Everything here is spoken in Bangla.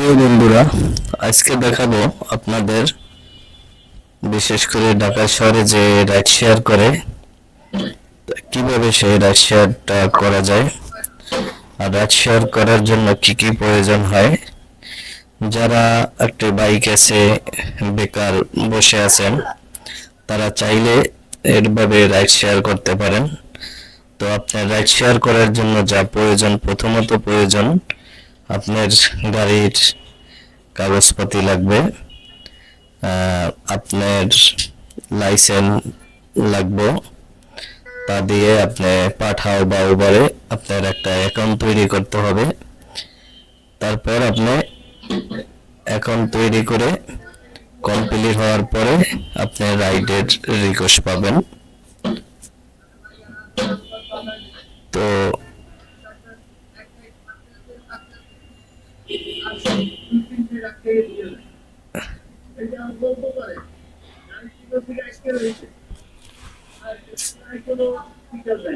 প্রিয় বন্ধুরা, আজকে দেখাবো আপনাদের বিশেষ করে ঢাকা শহরে যে রাইড শেয়ার করে কিভাবে সেই রাইড শেয়ারটা করা যায় আর রাইড শেয়ার করার জন্য কি কি প্রয়োজন হয়। যারা একটি বাইক আছে, বেকার বসে আছেন, তারা চাইলে এভাবে রাইড শেয়ার করতে পারেন। তো আপনার রাইড শেয়ার করার জন্য যা প্রয়োজন, প্রথমত প্রয়োজন আপনার গাড়ির কাগজপাতি লাগবে, আপনার লাইসেন্স লাগবে। তা দিয়ে আপনি পাঠাও বা উবারে আপনার একটা অ্যাকাউন্ট তৈরি করতে হবে। তারপর আপনি অ্যাকাউন্ট তৈরি করে কমপ্লিট হওয়ার পরে আপনি রাইডের রিকোয়েস্ট পাবেন। তো